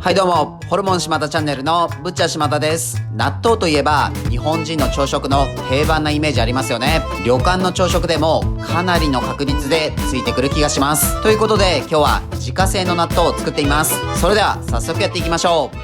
はいどうも、ホルモン島田チャンネルのぶっちゃ島田です。納豆といえば日本人の朝食の定番なイメージありますよね。旅館の朝食でもかなりの確率でついてくる気がします。ということで今日は自家製の納豆を作っています。それでは早速やっていきましょう。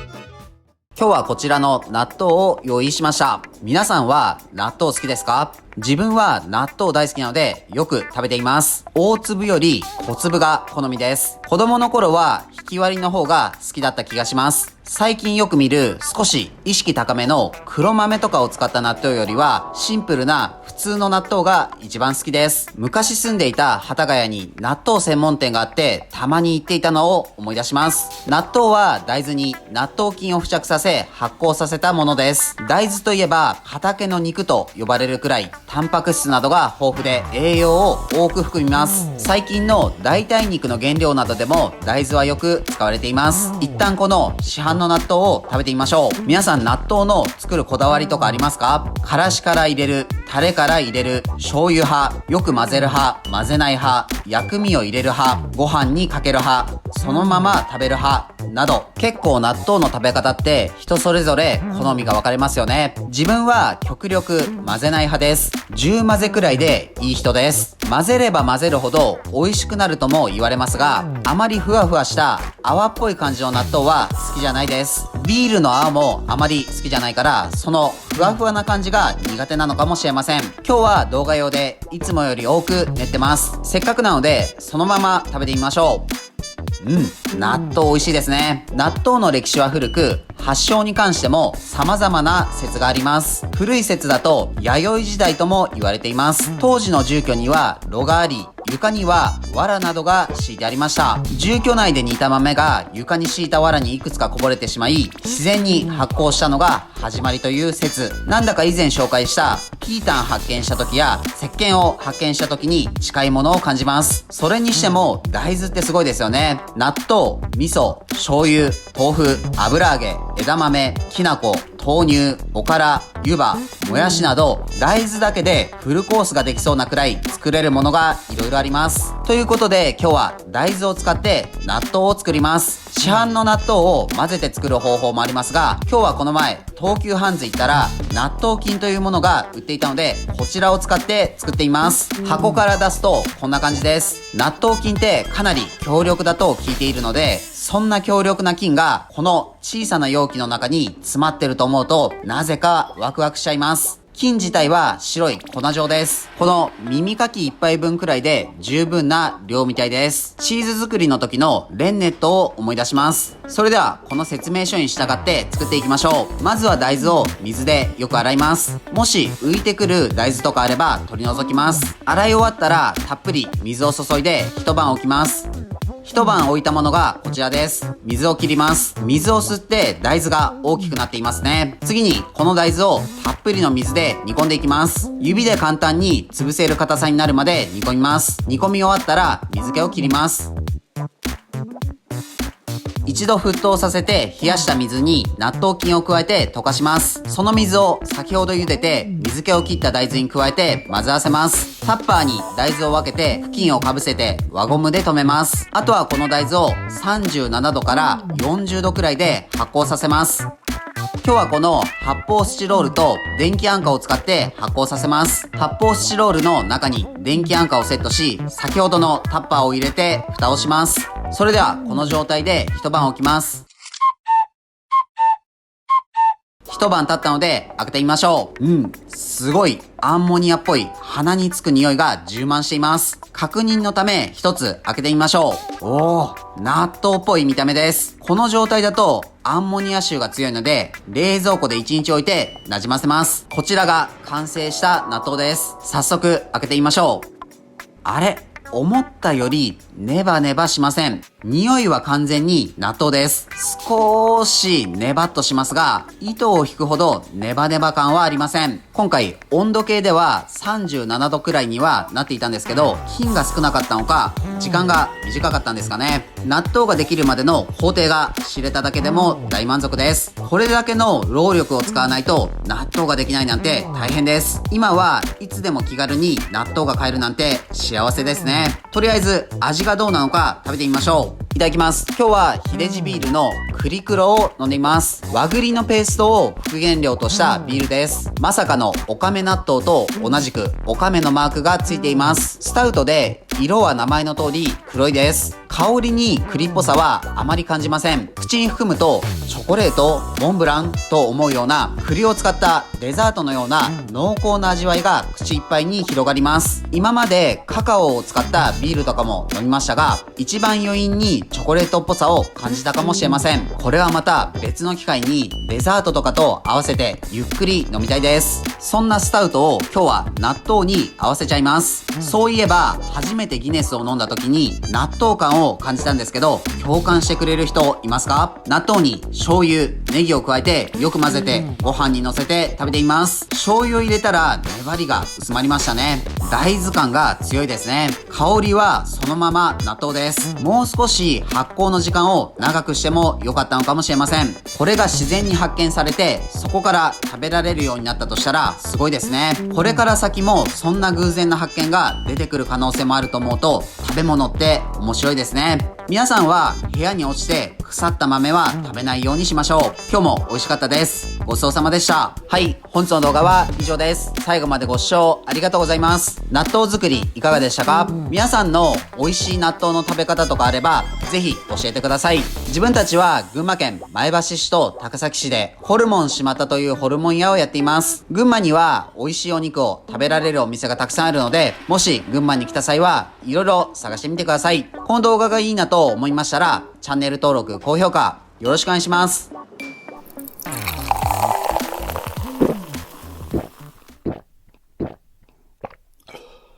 今日はこちらの納豆を用意しました。皆さんは納豆好きですか？自分は納豆大好きなのでよく食べています。大粒より小粒が好みです。子供の頃はひき割りの方が好きだった気がします。最近よく見る少し意識高めの黒豆とかを使った納豆よりはシンプルな普通の納豆が一番好きです。昔住んでいた幡ヶ谷に納豆専門店があってたまに行っていたのを思い出します。納豆は大豆に納豆菌を付着させ発酵させたものです。大豆といえば畑の肉と呼ばれるくらいタンパク質などが豊富で栄養を多く含みます。最近の代替肉の原料などでも大豆はよく使われています。一旦この市販の納豆を食べてみましょう。皆さん納豆の作るこだわりとかありますか？からしから入れる、タレから入れる、醤油派、よく混ぜる派、混ぜない派、薬味を入れる派、ご飯にかける派、そのまま食べる派など、結構納豆の食べ方って人それぞれ好みが分かれますよね。自分は極力混ぜない派です。10混ぜくらいでいい人です。混ぜれば混ぜるほど美味しくなるとも言われますが、あまりふわふわした泡っぽい感じの納豆は好きじゃないです。ビールの泡もあまり好きじゃないから、そのふわふわな感じが苦手なのかもしれません。今日は動画用でいつもより多く練ってます。せっかくなのでそのまま食べてみましょう。納豆美味しいですね。納豆の歴史は古く、発祥に関しても様々な説があります。古い説だと弥生時代とも言われています。当時の住居には炉があり、床には藁などが敷いてありました。住居内で煮た豆が床に敷いた藁にいくつかこぼれてしまい、自然に発酵したのが始まりという説。なんだか以前紹介したピータン発見した時や石鹸を発見した時に近いものを感じます。それにしても大豆ってすごいですよね。納豆、味噌、醤油、豆腐、油揚げ、枝豆、きな粉、豆乳、おから、湯葉、もやしなど大豆だけでフルコースができそうなくらい作れるものがいろいろあります。ということで今日は大豆を使って納豆を作ります。市販の納豆を混ぜて作る方法もありますが、今日はこの前東急ハンズ行ったら納豆菌というものが売っていたので、こちらを使って作っています。箱から出すとこんな感じです。納豆菌ってかなり強力だと聞いているので、そんな強力な菌がこの小さな容器の中に詰まってると思うとなぜかワクワクしちゃいます。菌自体は白い粉状です。この耳かき1杯分くらいで十分な量みたいです。チーズ作りの時のレンネットを思い出します。それではこの説明書に従って作っていきましょう。まずは大豆を水でよく洗います。もし浮いてくる大豆とかあれば取り除きます。洗い終わったらたっぷり水を注いで一晩置きます。一晩置いたものがこちらです。水を切ります。水を吸って大豆が大きくなっていますね。次にこの大豆をたっぷりの水で煮込んでいきます。指で簡単に潰せる硬さになるまで煮込みます。煮込み終わったら水気を切ります。一度沸騰させて冷やした水に納豆菌を加えて溶かします。その水を先ほど茹でて水気を切った大豆に加えて混ぜ合わせます。タッパーに大豆を分けて布巾をかぶせて輪ゴムで留めます。あとはこの大豆を37度から40度くらいで発酵させます。今日はこの発泡スチロールと電気安価を使って発酵させます。発泡スチロールの中に電気安価をセットし、先ほどのタッパーを入れて蓋をします。それではこの状態で一晩置きます。一晩経ったので開けてみましょう。すごいアンモニアっぽい鼻につく匂いが充満しています。確認のため一つ開けてみましょう。納豆っぽい見た目です。この状態だとアンモニア臭が強いので冷蔵庫で1日置いて馴染ませます。こちらが完成した納豆です。早速開けてみましょう。あれ？思ったよりネバネバしません。匂いは完全に納豆です。少しネバっとしますが、糸を引くほどネバネバ感はありません。今回温度計では37度くらいにはなっていたんですけど、菌が少なかったのか時間が短かったんですかね。納豆ができるまでの工程が知れただけでも大満足です。これだけの労力を使わないと納豆ができないなんて大変です。今はいつでも気軽に納豆が買えるなんて幸せですね。とりあえず味がどうなのか食べてみましょう。いただきます。今日は秀地ビールの栗黒を飲んでいます。和栗のペーストを副原料としたビールです。まさかのおかめ納豆と同じくおかめのマークがついています。スタウトで色は名前の通り黒いです。香りに栗っぽさはあまり感じません。口に含むとチョコレート、モンブランと思うような栗を使ったデザートのような濃厚な味わいが口いっぱいに広がります。今までカカオを使ったビールとかも飲みましたが、一番余韻にチョコレートっぽさを感じたかもしれません。これはまた別の機会にデザートとかと合わせてゆっくり飲みたいです。そんなスタウトを今日は納豆に合わせちゃいます。そういえば初めてギネスを飲んだ時に納豆感を感じたんですけど、共感してくれる人いますか？納豆に醤油、ネギを加えてよく混ぜてご飯にのせて食べています。醤油を入れたら粘りが薄まりましたね。大豆感が強いですね。香りはそのまま納豆です。もう少し発酵の時間を長くしても良かったのかもしれません。これが自然に発見されてそこから食べられるようになったとしたらすごいですね。これから先もそんな偶然な発見が出てくる可能性もあると思うと、食べ物って面白いですね。皆さんは部屋に落ちて腐った豆は食べないようにしましょう。今日も美味しかったです。ごちそうさまでした。はい、本日の動画は以上です。最後までご視聴ありがとうございます。納豆作りいかがでしたか？皆さんの美味しい納豆の食べ方とかあればぜひ教えてください。自分たちは群馬県前橋市と高崎市でホルモン島田というホルモン屋をやっています。群馬には美味しいお肉を食べられるお店がたくさんあるので、もし群馬に来た際はいろいろ探してみてください。この動画がいいなと思いましたらチャンネル登録、高評価よろしくお願いします。